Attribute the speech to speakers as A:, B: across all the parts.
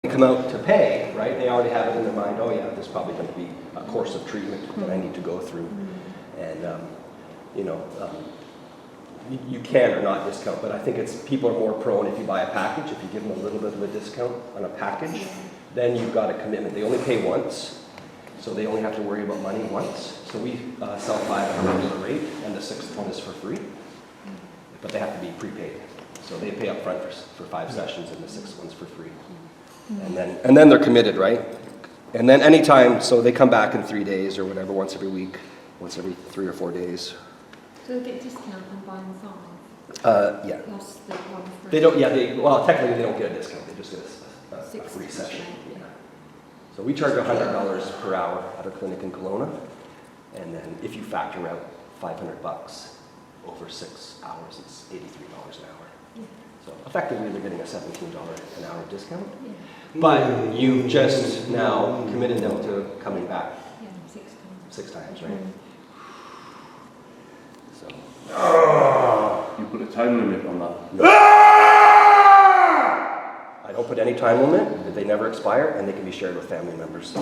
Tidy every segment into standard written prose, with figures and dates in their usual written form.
A: come out to pay, right, they already have it in their mind, oh yeah, there's probably going to be a course of treatment that I need to go through. And, you can or not discount, but I think it's people are more prone if you buy a package, if you give them a little bit of a discount on a package, then you've got a commitment. They only pay once, so they only have to worry about money once. So we sell 5 at a regular rate, and the 6th one is for free, but they have to be prepaid. So they pay up front for 5 sessions, and the 6th one's for free. And then they're committed, right? And then anytime, so they come back in 3 days or whatever, once every week, once every 3 or 4 days.
B: So they get discount on buying 5?
A: Yeah.
B: Plus the one for...
A: They don't, well, technically they don't get a discount, they just get a free session.
B: Yeah.
A: So we charge $100 per hour at our clinic in Kelowna, and then if you factor out $500 over 6 hours, it's $83 an hour.
B: Yeah.
A: So effectively they're getting a $17 an hour discount,
B: Yeah.
A: but you've just now committed them to coming back
B: Yeah, 6 times.
A: 6 times, right? So.
C: You put a time limit on that.
A: I don't put any time limit, they never expire, and they can be shared with family members.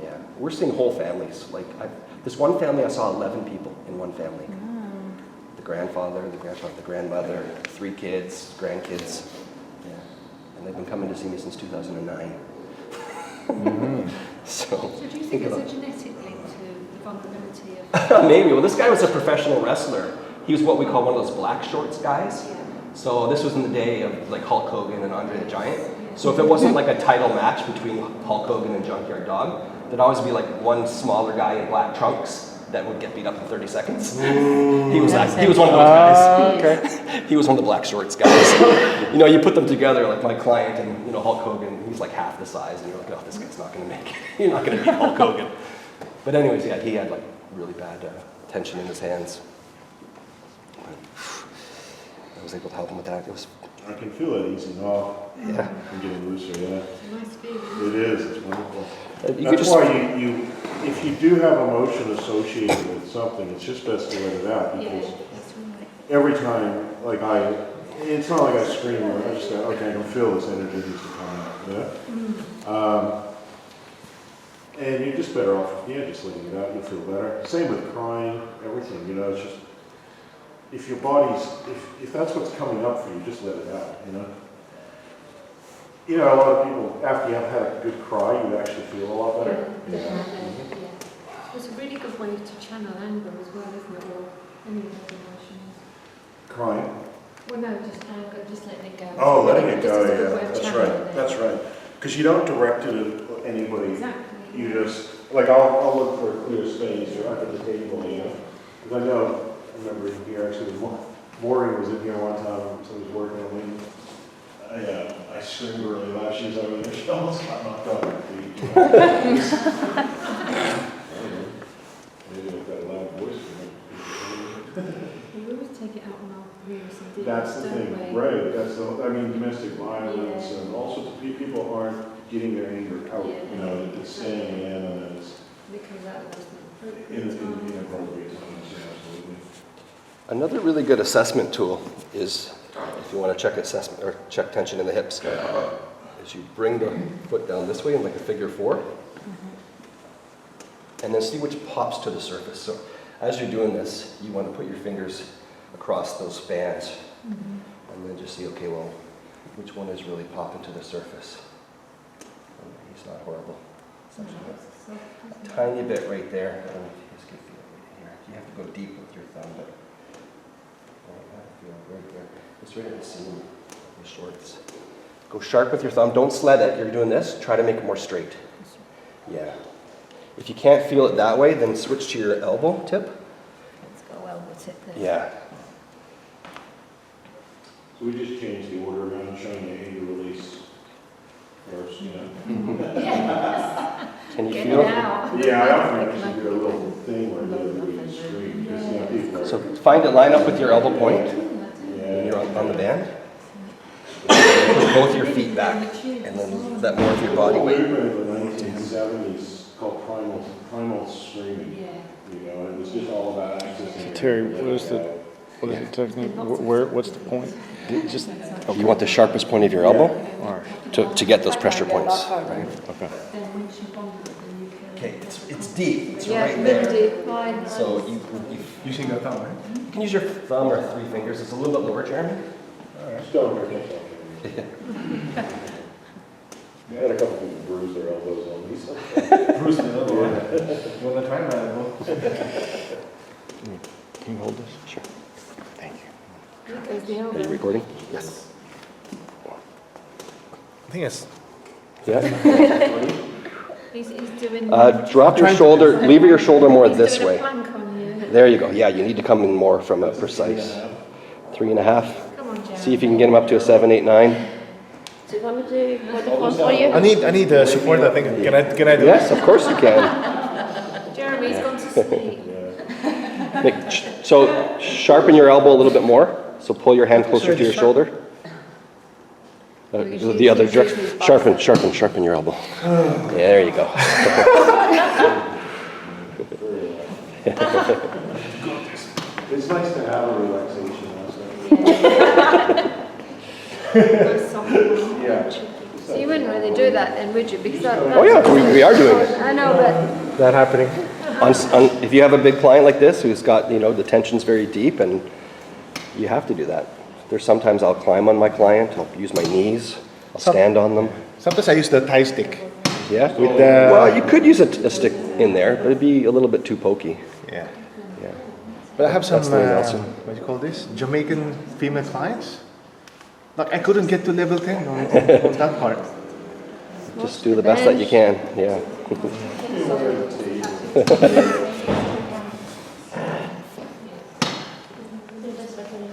A: Yeah, we're seeing whole families. Like this one family, I saw 11 people in one family. The grandfather, the grandmother, 3 kids, grandkids. Yeah, and they've been coming to see me since 2009.
B: So do you think it's a genetic link to the vulnerability of...
A: Maybe. Well, this guy was a professional wrestler. He was what we call one of those black shorts guys.
B: Yeah.
A: So this was in the day of like Hulk Hogan and Andre the Giant. So if it wasn't like a title match between Hulk Hogan and Junkyard Dog, there'd always be like one smaller guy in black trunks that would get beat up in 30 seconds. He was one of those guys.
D: Okay.
A: He was one of the black shorts guys. You put them together, like my client and Hulk Hogan, he's like half the size, and you're like, oh, this guy's not going to make it. You're not going to beat Hulk Hogan. But anyways, yeah, he had like really bad tension in his hands. I was able to help him with that. It was.
D: I can feel it easing off.
A: Yeah.
D: I'm getting looser, yeah.
B: It's a nice feeling.
D: It is, it's wonderful.
A: That's
D: why if you do have emotion associated with something, it's just best to let it out, because
B: That's right.
D: every time, it's not like I scream, or I just go, okay, I can feel this energy needs to come out, yeah? And you're just better off, just letting it out, you'll feel better. Same with crying, everything, it's just, if your body's, if that's what's coming up for you, just let it out, a lot of people, after you have had a good cry, you actually feel a lot better.
B: Yeah. It's a really good way to channel anger as well, isn't it? Or any of those emotions.
D: Crying?
B: Well, no, just anger, just letting it go.
D: Oh, letting it
B: Just
D: go,
B: as a good
D: yeah,
B: way of
D: that's
B: channeling
D: right,
B: it.
D: that's right. Because you don't direct it at anybody.
B: Exactly.
D: You just, I'll look for a clear space or under the table, Because I remember in here, actually, Morgan was in here one time, so he was working on me. I screamed really loud, she was over there, she almost got knocked off her feet. Maybe I've got a loud voice for me.
B: We always take it out on our viewers and dealers,
D: That's the
B: don't
D: thing,
B: we?
D: right, domestic violence and all sorts of people aren't getting their anger out, it's staying in and it's
B: Because that was
D: inappropriate times, absolutely.
A: Another really good assessment tool is, if you want to check assessment or check tension in the hips, is you bring the foot down this way in like a figure 4, and then see which pops to the surface. So as you're doing this, you want to put your fingers across those bands, and then just see, okay, well, which one is really popping to the surface? He's not horrible. A tiny bit right there. I don't know if you guys can feel it right here. You have to go deep with your thumb, but it's right at the seam of the shorts. Go sharp with your thumb. Don't sled it. You're doing this. Try to make it more straight. Yeah. If you can't feel it that way, then switch to your elbow tip.
B: Let's go elbow tip there.
A: Yeah.
D: So we just changed the order around, showing you anger release first,
A: Can you
B: Get
A: feel
B: it
A: it?
B: out.
D: Yeah, I often actually do a little thing where I do a really scream, because, people are...
A: So find it, line up with your elbow point when you're on the band. Put both your feet back, and then let more of your body
D: The
A: weight.
D: movement of the 1970s called primal screaming.
B: Yeah.
D: It was just all about accessing.
E: Terry, what is the technique? What's the point? Just
A: You want the sharpest point of your elbow?
E: all right.
A: to get those pressure points. Right?
D: Okay.
B: Then when she bonded it, then you can.
A: Okay, it's deep. It's
B: Yeah,
A: right
B: really
A: there.
B: deep. Fine.
A: So you
E: Using your thumb, right?
A: can use your thumb or 3 fingers. It's a little bit lower, Jeremy.
D: Don't hurt yourself. I had a couple people bruise their elbows on me. So.
E: Bruce the elbow. You want to try my elbow?
A: Can you hold this? Sure. Thank you.
B: There's the
A: Are you
B: elbow.
A: recording?
E: Yes. I think it's.
A: Yeah.
B: He's doing.
A: Drop your shoulder. Lever your shoulder more this
B: doing
A: way.
B: A plank on you.
A: There you go. Yeah, you need to come in more from a precise 3.5.
B: Come on, Jeremy.
A: See if you can get him up to a 7, 8, 9.
F: Do you want me to hold the phone for you?
E: I need support. I think. Can I do
A: Yes, of course you can.
B: Jeremy's gone to sleep.
A: So sharpen your elbow a little bit more. So pull your hand closer to your shoulder. The other direction. Sharpen your elbow. There you go.
D: It's nice to have a relaxation aspect.
B: Those soft ones.
D: Yeah.
B: So you wouldn't really do that then, would you? Because that,
A: Oh yeah, we are doing it.
B: I know, but
E: that happening?
A: If you have a big client like this who's got, the tension's very deep, and you have to do that. There's sometimes I'll climb on my client, I'll use my knees, I'll stand on them.
E: Sometimes I use the thigh stick.
A: Yeah?
E: With the-
A: Well, you could use a stick in there, but it'd be a little bit too pokey.
E: Yeah.
A: Yeah.
E: But I have some,
A: That's the way Nelson.
E: what do you call this? Jamaican female clients. Like I couldn't get to level 10 on that part.
A: Just do the best that you can, yeah.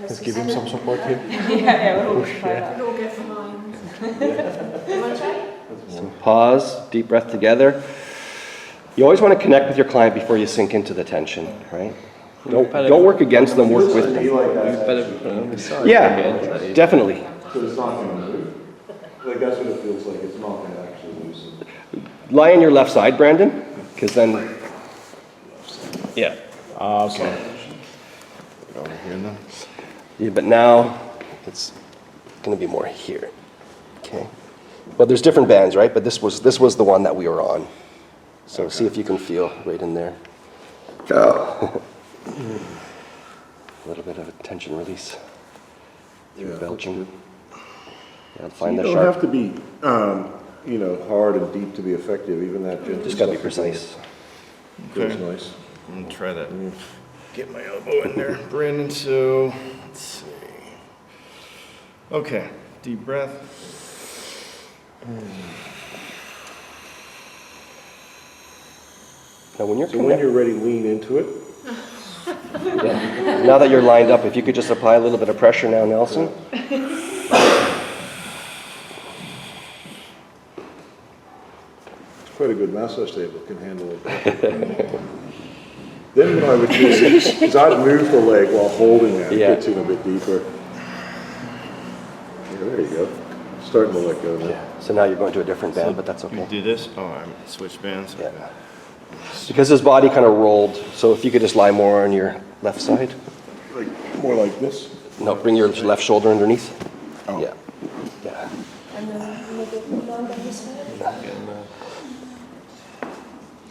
E: Let's give him some support here.
B: we'll get behind. You want to try?
A: So pause, deep breath together. You always want to connect with your client before you sink into the tension, right? Don't work against them, work with them.
D: Like that.
A: Yeah, definitely.
D: So it's not going to move. Like that's what it feels like. It's not going to actually loosen.
A: Lie on your left side, Brandon, because then, yeah.
E: Okay. Over here now.
A: Yeah, but now it's going to be more here. Okay. Well, there's different bands, right? But this was the one that we were on. So see if you can feel right in there. Go. A little bit of a tension release. Through belching. Yeah, find
D: You
A: the
D: don't
A: sharp.
D: have to be, hard and deep to be effective. Even that gentle.
A: Just got to be
D: stuff
A: precise.
D: Feels nice.
E: I'm gonna try that. Get my elbow in there, Brandon. So let's see. Okay, deep breath.
A: Now when you're
D: So when you're ready, lean into it.
A: yeah. Now that you're lined up, if you could just apply a little bit of pressure now, Nelson.
D: It's quite a good massage table. Can handle it. Then what I would do is I'd move the leg while holding that.
A: Yeah.
D: It gets in a bit deeper. Yeah, there you go. Starting to let go now.
A: So now you're going to a different band, but that's
E: You
A: okay.
E: do this. Oh, I'm switch bands.
A: Yeah. Because his body kind of rolled, so if you could just lie more on your left side.
D: Like more like this.
A: No, bring your left shoulder underneath.
D: Oh.
A: Yeah. Yeah.
F: And then maybe put on this way.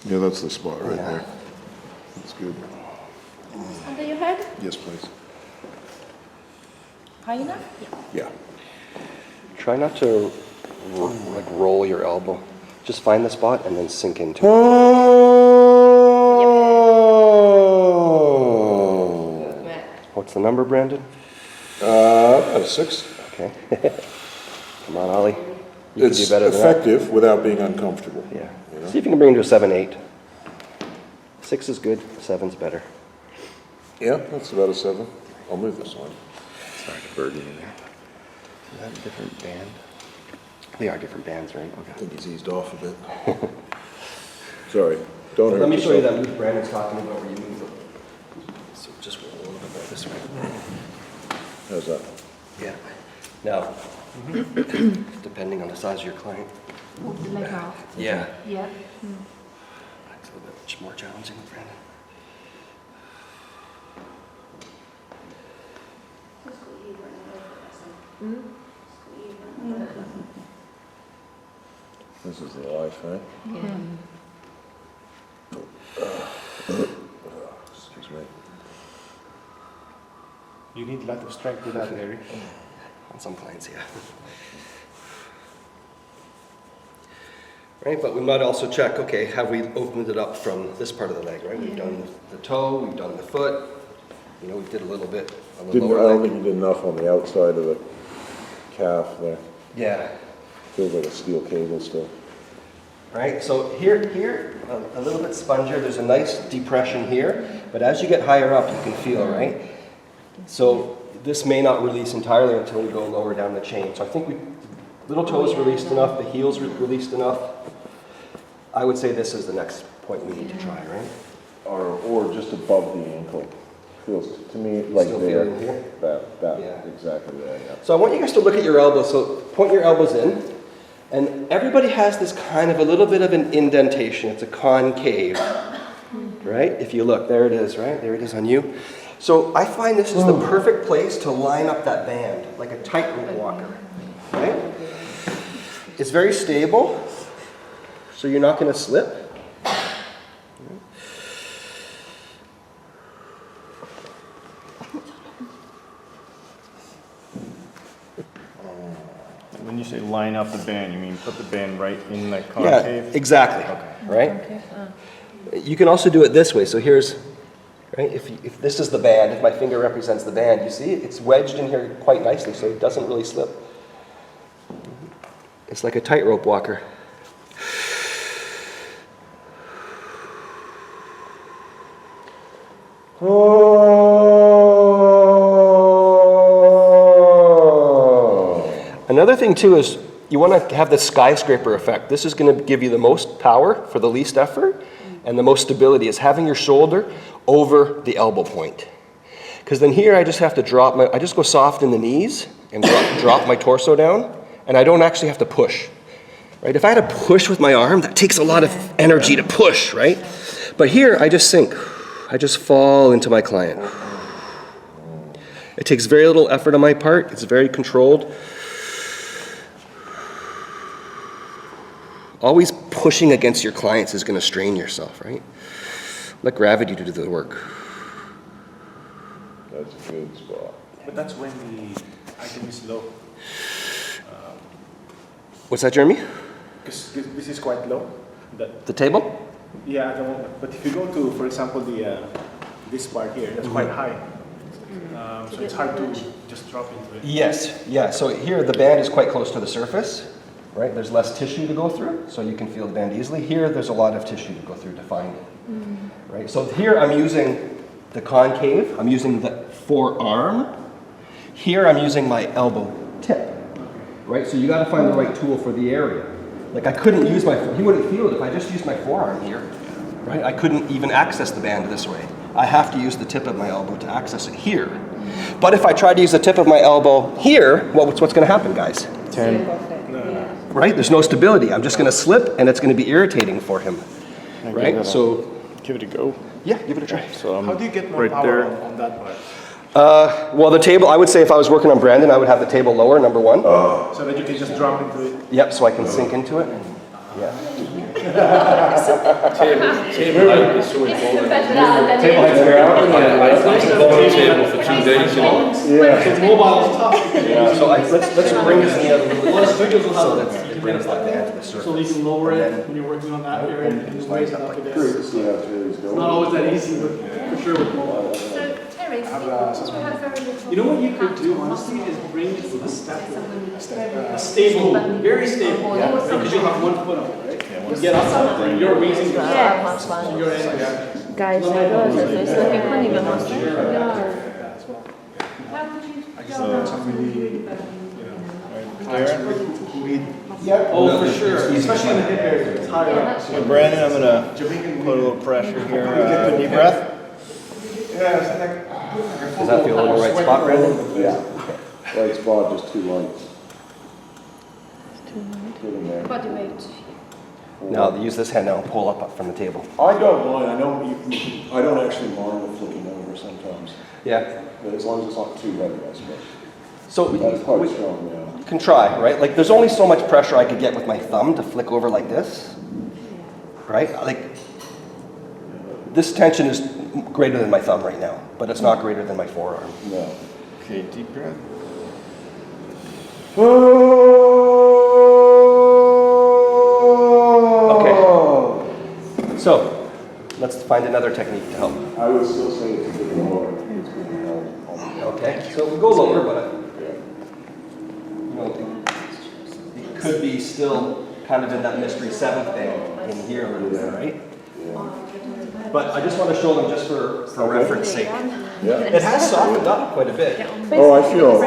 D: Yeah, that's the spot right
A: Yeah.
D: there. That's good.
F: Under your head?
D: Yes, please.
F: High enough?
D: Yeah.
A: Try not to roll your elbow. Just find the spot and then sink into it. What's the number, Brandon?
D: About a 6.
A: Okay. Come on, Ollie. You can
D: It's
A: do better than
D: effective without being uncomfortable.
A: that. Yeah.
D: You know?
A: See if you can bring it to a 7, 8. 6 is good, 7's better.
D: Yeah, that's about a 7. I'll move this one.
A: Sorry to burden you there. Is that a different band? They are different bands, right?
D: I think he's eased off a bit. Sorry. Don't hurt
A: Let me show you
D: yourself.
A: that move Brandon's talking about where you move it. So just roll a little bit more this way.
D: How's that?
A: Yeah. Now, depending on the size of your client.
B: Walk the leg off.
A: Yeah.
B: Yeah.
A: It's a little bit more challenging with Brandon.
D: This is the life, right?
B: Yeah.
D: Excuse me.
E: You need a lot of strength with that, Larry.
A: On some clients, yeah. Right, but we might also check, okay, have we opened it up from this part of the leg, right? We've done the toe, we've done the foot, you know, we did a little bit on the
D: I
A: lower
D: don't
A: leg.
D: think you did enough on the outside of the calf there.
A: Yeah,
D: Feels like a steel cable still.
A: right, so here, a little bit spongier, there's a nice depression here, but as you get higher up, you can feel, right? So this may not release entirely until we go lower down the chain. So I think little toes released enough, the heels released enough. I would say this is the next point we need to try, right?
D: Or just above the ankle. Feels to me like
A: Still
D: there.
A: feeling here?
D: That,
A: Yeah.
D: exactly there, yeah.
A: So I want you guys to look at your elbows. So point your elbows in. And everybody has this kind of a little bit of an indentation. It's a concave, right? If you look, there it is, right? There it is on you. So I find this is the perfect place to line up that band, like a tightrope walker, right? It's very stable, so you're not going to slip.
G: When you say line up the band, you mean put the band right in that
A: Yeah,
G: concave?
A: exactly, right? You can also do it this way. So here's, right, if this is the band, if my finger represents the band, you see it's wedged in here quite nicely, so it doesn't really slip. It's like a tightrope walker. Another thing too is you want to have the skyscraper effect. This is going to give you the most power for the least effort, and the most stability is having your shoulder over the elbow point. Because then here I just have to I just go soft in the knees and drop my torso down, and I don't actually have to push. Right? If I had to push with my arm, that takes a lot of energy to push, right? But here I just sink. I just fall into my client. It takes very little effort on my part. It's very controlled. Always pushing against your clients is going to strain yourself, right? Let gravity do the work.
D: That's a good spot.
E: But that's when the item is low.
A: What's that, Jeremy?
E: Because this is quite low.
A: The table?
E: Yeah, at the moment. But if you go to, for example, this part here, that's quite high. So it's hard to just drop into it.
A: Yes, yeah. So here the band is quite close to the surface, right? There's less tissue to go through, so you can feel the band easily. Here, there's a lot of tissue to go through to find it, right? So here I'm using the concave. I'm using the forearm. Here I'm using my elbow tip, right? So you got to find the right tool for the area. Like I couldn't use he wouldn't feel it if I just used my forearm here, right? I couldn't even access the band this way. I have to use the tip of my elbow to access it here. But if I try to use the tip of my elbow here, what's going to happen, guys? Right? There's no stability. I'm just going to slip, and it's going to be irritating for him, right? So
G: Give it a go.
A: yeah, give it a try.
G: So
E: How do you get more
G: right
E: power
G: there.
E: on that part?
A: Well, the table, I would say if I was working on Brandon, I would have the table lower, number one.
E: So that you can just drop into it.
A: Yep, so I can sink into it. Yeah.
C: Table height is so important.
A: Table heads are out.
C: I've been on the table for 2 days, you know.
E: So mobile is tough.
A: So let's bring this in the other a little bit so that it brings that band to the surface.
H: So you can lower
A: And
H: it
A: then
H: when you're working on that area and just raise it up again.
D: Curious
H: It's
D: to see how Terry's going.
H: not always that easy, but for sure with mobile.
B: So, Terry, you have very little.
H: You know what you could do, honestly, is bring it to a step, a stable, very stable, because you'll have 1 foot on it, right? You get up, you're raising your your end.
F: Guys, it's like a honey monster.
B: How would you
H: Oh, for sure, especially in the hip area, it's higher up.
G: So Brandon, I'm gonna put a little pressure here. Deep breath.
A: Does that feel like the right spot, Brandon?
D: Yeah. Right spot, just too light. Get in there.
B: body weight?
A: Now, use this hand now and pull up from the table.
D: I don't mind. I know I don't actually mind the flipping over sometimes.
A: Yeah.
D: But as long as it's not too heavy, I suppose.
A: So
D: That's quite
A: we
D: strong, yeah.
A: can try, right? Like there's only so much pressure I could get with my thumb to flick over like this, right? Like this tension is greater than my thumb right now, but it's not greater than my forearm.
D: No.
G: Okay, deep breath.
A: Okay. So let's find another technique to help.
D: I would still say it's a bit lower. It's being held.
A: Okay, so we go lower, but
D: Yeah.
A: you know, it could be still kind of in that mystery 7th thing in here a little bit, right? But I just want to show them just for reference sake.
D: Yeah.
A: It has softened up quite a bit.
D: Oh, I feel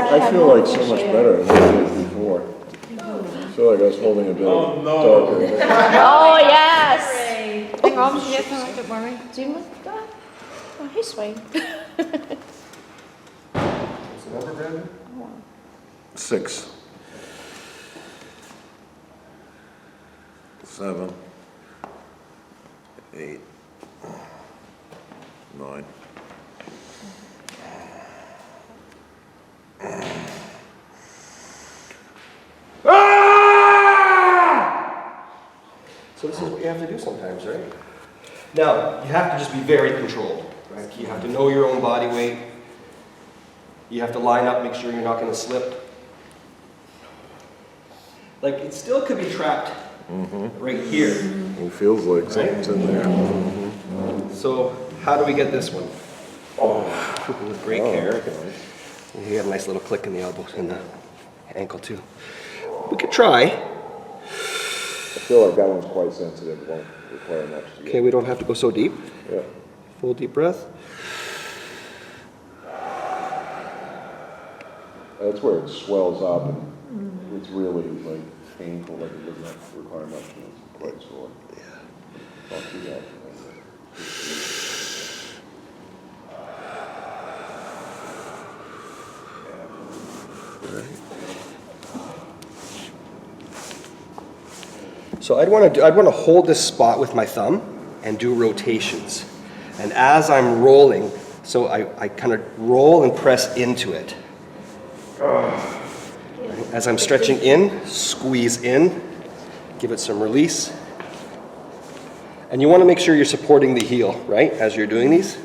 D: like so much better than I did before. I feel like I was holding a bit darker.
F: Oh, yes.
B: Hang on, don't worry.
F: Do you want that? Oh, he's fine.
A: What's the number, Brandon?
D: 6. 7. 8. 9.
A: So this is what you have to do sometimes, right? Now, you have to just be very controlled, right? You have to know your own body weight. You have to line up, make sure you're not going to slip. Like, it still could be trapped right here.
D: It feels like something's in there.
A: So, how do we get this one? With great care. You have a nice little click in the elbow, in the ankle too. We could try.
D: I feel like that one's quite sensitive. It won't require much to get.
A: Okay, we don't have to go so deep.
D: Yeah.
A: Full deep breath.
D: That's where it swells up and it's really like painful, like it doesn't have to require much, and it's quite sore. Yeah. Not too bad.
A: So I'd want to hold this spot with my thumb and do rotations. And as I'm rolling, so I kind of roll and press into it. As I'm stretching in, squeeze in, give it some release. And you want to make sure you're supporting the heel, right, as you're doing these.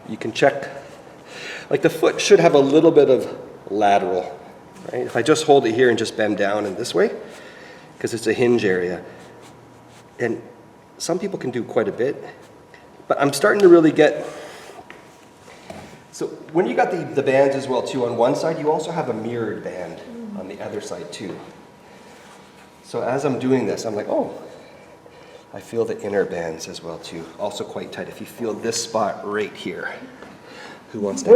A: You can check, like the foot should have a little bit of lateral, right? If I just hold it here and just bend down in this way, because it's a hinge area. And some people can do quite a bit, but I'm starting to really get, so when you got the bands as well too, on one side, you also have a mirrored band on the other side too. So as I'm doing this, I'm like, oh, I feel the inner bands as well too, also quite tight. If you feel this spot right here, who wants to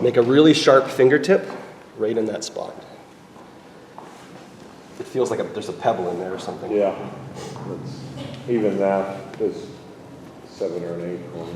A: make a really sharp fingertip right in that spot? It feels like there's a pebble in there or something.
D: Yeah. Even that is 7 or an 8 for me.